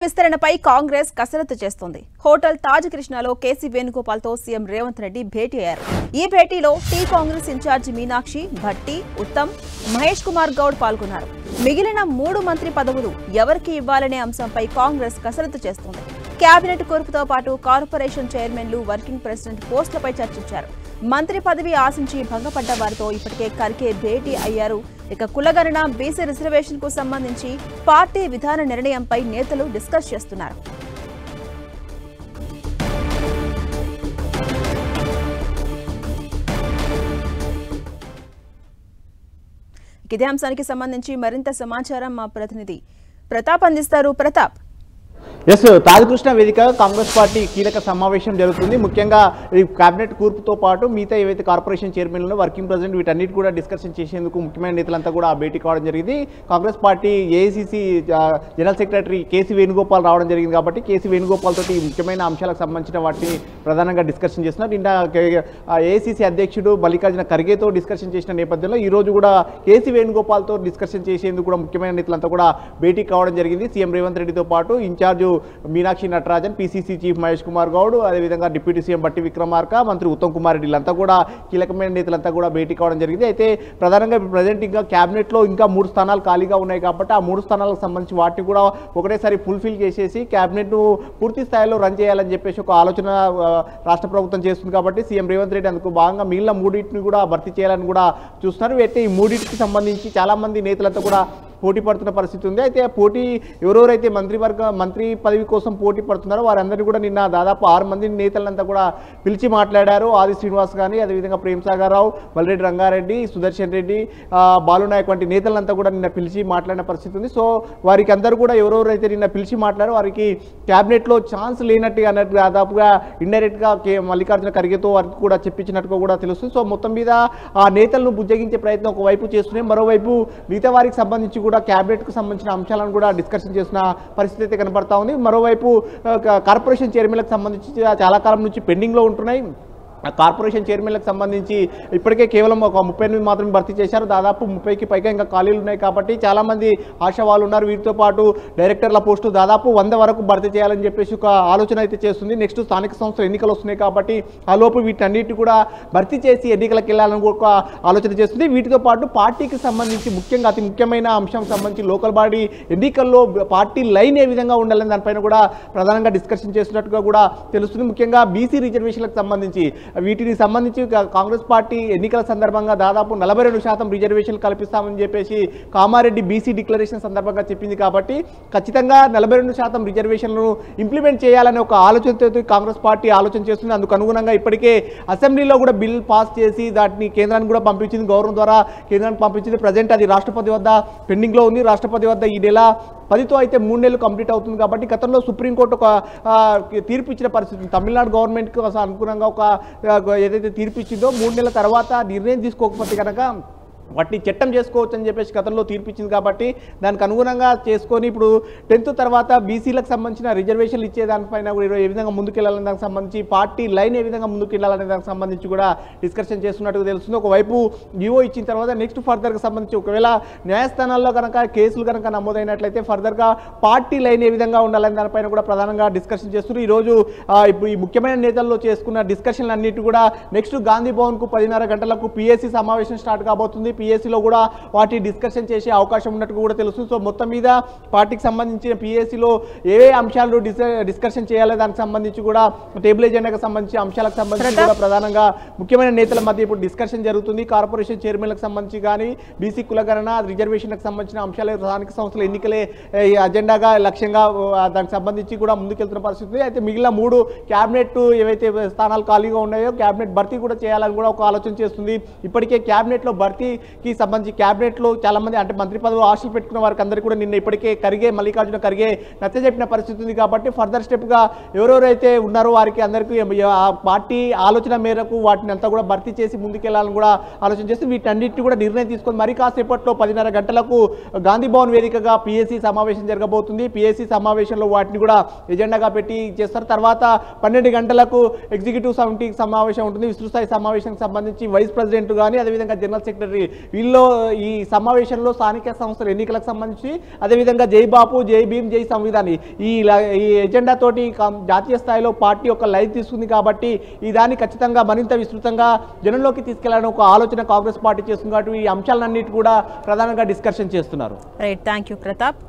విస్తరణపై కాంగ్రెస్ కసరత్తు చేస్తోంది. హోటల్ తాజ్ కృష్ణలో కేసీ వేణుగోపాల్తో సీఎం రేవంత్ రెడ్డి భేటీ అయ్యారు. ఈ భేటీలో టీ కాంగ్రెస్ ఇన్ఛార్జి మీనాక్షి, భట్టి, ఉత్తమ్, మహేష్ కుమార్ గౌడ్ పాల్గొన్నారు. మిగిలిన 3 మంత్రి పదవులు ఎవరికి ఇవ్వాలనే అంశంపై కాంగ్రెస్ కసరత్తు చేస్తోంది. కేబినెట్ కూర్పుతో పాటు కార్పొరేషన్ చైర్మన్లు, వర్కింగ్ ప్రెసిడెంట్ పోస్టులపై చర్చించారు. మంత్రి పదవి ఆశించి భంగపడ్డ వారితో ఇప్పటికే ఖర్గే భేటీ అయ్యారు. ఇక కులగణన, బీసీ రిజర్వేషన్ కు సంబంధించి పార్టీ విధాన నిర్ణయంపై నేతలు డిస్కస్ చేస్తున్నారు. ఇదే అంశానికి సంబంధించి మరింత సమాచారం మా ప్రతినిధి ప్రతాప్ అందిస్తారు. ప్రతాప్, తాజ్ కృష్ణ వేదిక కాంగ్రెస్ పార్టీ కీలక సమావేశం జరుగుతుంది. ముఖ్యంగా ఈ కేబినెట్ కూర్పుతో పాటు మిగతా ఏవైతే కార్పొరేషన్ చైర్మన్లు, వర్కింగ్ ప్రెసిడెంట్ వీటన్నిటి కూడా డిస్కషన్ చేసేందుకు ముఖ్యమైన నేతలంతా కూడా భేటీ కావడం జరిగింది. Congress party AICC general secretary KC Venugopal రావడం జరిగింది కాబట్టి కేసీ వేణుగోపాల్ తోటి ముఖ్యమైన అంశాలకు సంబంధించిన వాటిని ప్రధానంగా డిస్కషన్ చేస్తున్నారు. నిన్న ఏఐసీసీ అధ్యక్షుడు మల్లికార్జున ఖర్గేతో డిస్కషన్ చేసిన నేపథ్యంలో ఈ రోజు కూడా కేసీ వేణుగోపాల్తో డిస్కషన్ చేసేందుకు కూడా ముఖ్యమైన నేతలంతా కూడా భేటీ కావడం జరిగింది. సీఎం రేవంత్ రెడ్డితో పాటు incharge Meenakshi Natarajan, PCC chief Mahesh Kumar Goud, అదేవిధంగా డిప్యూటీ సీఎం బట్టి విక్రమార్క, మంత్రి ఉత్తమ్ కుమార్ రెడ్డి వీళ్ళంతా కూడా కీలకమైన నేతలంతా కూడా భేటీ కావడం జరిగింది. అయితే ప్రధానంగా ప్రజెంట్ ఇంకా క్యాబినెట్లో ఇంకా 3 స్థానాలు ఖాళీగా ఉన్నాయి కాబట్టి ఆ 3 స్థానాలకు సంబంధించి వాటిని కూడా ఒకటేసారి ఫుల్ఫిల్ చేసేసి క్యాబినెట్ను పూర్తి స్థాయిలో రన్ చేయాలని చెప్పేసి ఒక ఆలోచన రాష్ట్ర ప్రభుత్వం చేస్తుంది కాబట్టి సీఎం రేవంత్ రెడ్డి అందుకు భాగంగా మిగిలిన 3టిని కూడా భర్తీ చేయాలని కూడా చూస్తున్నారు. అయితే ఈ 3టికి సంబంధించి చాలామంది నేతలంతా కూడా పోటీ పడుతున్న పరిస్థితి ఉంది. అయితే పోటీ ఎవరెవరైతే మంత్రి పదవి కోసం పోటీ పడుతున్నారో వారందరినీ కూడా నిన్న దాదాపు 6 మంది నేతలంతా కూడా పిలిచి మాట్లాడారు. ఆది శ్రీనివాస్ కానీ, అదేవిధంగా ప్రేమ్ సాగర్ రావు, మల్రెడ్డి రంగారెడ్డి, సుదర్శన్ రెడ్డి, బాలునాయక్ వంటి నేతలంతా కూడా నిన్న పిలిచి మాట్లాడిన పరిస్థితి ఉంది. సో వారికి అందరూ కూడా ఎవరెవరైతే నిన్న పిలిచి మాట్లాడారో వారికి క్యాబినెట్లో ఛాన్స్ లేనట్టుగా అన్నట్టు దాదాపుగా ఇండైరెక్ట్గా మల్లికార్జున ఖర్గేతో వారికి కూడా చెప్పించినట్టుగా కూడా తెలుస్తుంది. సో మొత్తం మీద ఆ నేతలను బుజ్జగించే ప్రయత్నం ఒకవైపు చేస్తున్నాయి, మరోవైపు మిగతా వారికి సంబంధించి కూడా క్యాబినెట్కు సంబంధించిన అంశాలను కూడా డిస్కషన్ చేసిన పరిస్థితి అయితే కనబడతా ఉంది. మరోవైపు కార్పొరేషన్ చైర్మన్లకు సంబంధించి చాలా కాలం నుంచి పెండింగ్లో ఉంటున్నాయి. కార్పొరేషన్ చైర్మన్లకు సంబంధించి ఇప్పటికే కేవలం ఒక 38 మాత్రమే భర్తీ చేశారు. దాదాపు 30కి పైగా ఇంకా ఖాళీలు ఉన్నాయి కాబట్టి చాలామంది ఆశావాళ్ళు ఉన్నారు. వీటితో పాటు డైరెక్టర్ల పోస్టు దాదాపు 100 వరకు భర్తీ చేయాలని చెప్పేసి ఒక ఆలోచన అయితే చేస్తుంది. నెక్స్ట్ స్థానిక సంస్థల ఎన్నికలు వస్తున్నాయి కాబట్టి ఆ లోపు వీటన్నిటి కూడా భర్తీ చేసి ఎన్నికలకు వెళ్ళాలని ఒక ఆలోచన చేస్తుంది. వీటితో పాటు పార్టీకి సంబంధించి ముఖ్యంగా అతి ముఖ్యమైన అంశం సంబంధించి లోకల్ బాడీ ఎన్నికల్లో పార్టీ లైన్ ఏ విధంగా ఉండాలని దానిపైన కూడా ప్రధానంగా డిస్కషన్ చేస్తున్నట్టుగా కూడా తెలుస్తుంది. ముఖ్యంగా బీసీ రిజర్వేషన్లకు సంబంధించి వీటికి సంబంధించి కాంగ్రెస్ పార్టీ ఎన్నికల సందర్భంగా దాదాపు 42% రిజర్వేషన్లు కల్పిస్తామని చెప్పేసి కామారెడ్డి బీసీ డిక్లరేషన్ సందర్భంగా చెప్పింది కాబట్టి ఖచ్చితంగా 42% రిజర్వేషన్లను ఇంప్లిమెంట్ చేయాలనే ఒక ఆలోచనతో కాంగ్రెస్ పార్టీ ఆలోచన చేస్తుంది. అందుకు అనుగుణంగా ఇప్పటికే అసెంబ్లీలో కూడా బిల్ పాస్ చేసి దాటిని కేంద్రానికి కూడా పంపించింది, గవర్నర్ ద్వారా కేంద్రానికి పంపించింది. ప్రజెంట్ అది రాష్ట్రపతి వద్ద పెండింగ్లో ఉంది. రాష్ట్రపతి వద్ద ఈ నెల 10తో అయితే 3 నెలలు కంప్లీట్ అవుతుంది కాబట్టి గతంలో సుప్రీంకోర్టు ఒక తీర్పు ఇచ్చిన పరిస్థితి. తమిళనాడు గవర్నమెంట్కి అనుగుణంగా ఒక ఏదైతే తీర్పు ఇచ్చిందో 3 నెలల తర్వాత నిర్ణయం తీసుకోకపోతే కనుక వాటిని చట్టం చేసుకోవచ్చు అని చెప్పేసి గతంలో తీర్పిచ్చింది కాబట్టి దానికి అనుగుణంగా చేసుకొని ఇప్పుడు 10th తర్వాత బీసీలకు సంబంధించిన రిజర్వేషన్లు ఇచ్చే దానిపైన కూడా ఏ విధంగా ముందుకెళ్లాలనే దానికి సంబంధించి పార్టీ లైన్ ఏ విధంగా ముందుకెళ్లాలనే దానికి సంబంధించి కూడా డిస్కషన్ చేస్తున్నట్టుగా తెలుస్తుంది. ఒకవైపు జీవో ఇచ్చిన తర్వాత నెక్స్ట్ ఫర్దర్గా సంబంధించి ఒకవేళ న్యాయస్థానాల్లో కనుక కేసులు కనుక నమోదైనట్లయితే ఫర్దర్గా పార్టీ లైన్ ఏ విధంగా ఉండాలనే దానిపైన కూడా ప్రధానంగా డిస్కషన్ చేస్తున్నారు. ఈరోజు ఇప్పుడు ఈ ముఖ్యమైన నేతల్లో చేసుకున్న డిస్కషన్లు అన్నిటి కూడా నెక్స్ట్ గాంధీ భవన్కు 10:30 గంటలకు పిఎస్సీ సమావేశం స్టార్ట్ కాబోతుంది. పిఎస్సీలో కూడా వాటి డిస్కషన్ చేసే అవకాశం ఉన్నట్టు కూడా తెలుస్తుంది. సో మొత్తం మీద పార్టీకి సంబంధించిన పిఎస్సీలో ఏ అంశాలు డిస్కషన్ చేయాలో దానికి సంబంధించి కూడా టేబుల్ ఎజెండాకి సంబంధించి అంశాలకు సంబంధించి కూడా ప్రధానంగా ముఖ్యమైన నేతల మధ్య ఇప్పుడు డిస్కషన్ జరుగుతుంది. కార్పొరేషన్ చైర్మన్లకు సంబంధించి కానీ బీసీ కులగణన, రిజర్వేషన్లకు సంబంధించిన అంశాలు, స్థానిక సంస్థల ఎన్నికలే అజెండాగా లక్ష్యంగా దానికి సంబంధించి కూడా ముందుకెళ్తున్న పరిస్థితి. అయితే మిగిలిన 3 క్యాబినెట్ ఏవైతే స్థానాలు ఖాళీగా ఉన్నాయో క్యాబినెట్ భర్తీ కూడా చేయాలని కూడా ఒక ఆలోచన చేస్తుంది. ఇప్పటికే క్యాబినెట్లో భర్తీకి సంబంధించి క్యాబినెట్లో చాలా మంది అంటే మంత్రి పదవి ఆశలు పెట్టుకున్న వారికి అందరికీ కూడా నిన్న ఇప్పటికే మల్లికార్జున ఖర్గే నచ్చజెప్పిన పరిస్థితి ఉంది కాబట్టి ఫర్దర్ స్టెప్గా ఎవరెవరైతే ఉన్నారో వారికి అందరికీ పార్టీ ఆలోచన మేరకు వాటిని అంతా కూడా భర్తీ చేసి ముందుకెళ్లాలని కూడా ఆలోచన చేస్తూ వీటన్నిటిని కూడా నిర్ణయం తీసుకొని మరి కాసేపట్లో 10:30 గంటలకు గాంధీ భవన్ వేదికగా పిఎస్సీ సమావేశం జరగబోతుంది. పిఎస్సీ సమావేశంలో వాటిని కూడా ఎజెండాగా పెట్టి చేస్తారు. తర్వాత 12 గంటలకు ఎగ్జిక్యూటివ్ కమిటీ సమావేశం ఉంటుంది. విస్తృత స్థాయి సమావేశానికి సంబంధించి వైస్ ప్రెసిడెంట్ కానీ అదేవిధంగా జనరల్ సెక్రటరీ వీళ్ళు ఈ సమావేశంలో స్థానిక సంస్థల ఎన్నికలకు సంబంధించి అదేవిధంగా జై బాపు జై భీమ్ జై సంవిధాని ఈ ఎజెండా తోటి జాతీయ స్థాయిలో పార్టీ ఒక లైన్ తీసుకుంది కాబట్టి ఈ దాన్ని ఖచ్చితంగా మరింత విస్తృతంగా జనంలోకి తీసుకెళ్లాలని ఒక ఆలోచన కాంగ్రెస్ పార్టీ చేస్తుంది కాబట్టి ఈ అంశాలన్నిటి కూడా ప్రధానంగా డిస్కషన్ చేస్తున్నారు. Right, thank you Pratap.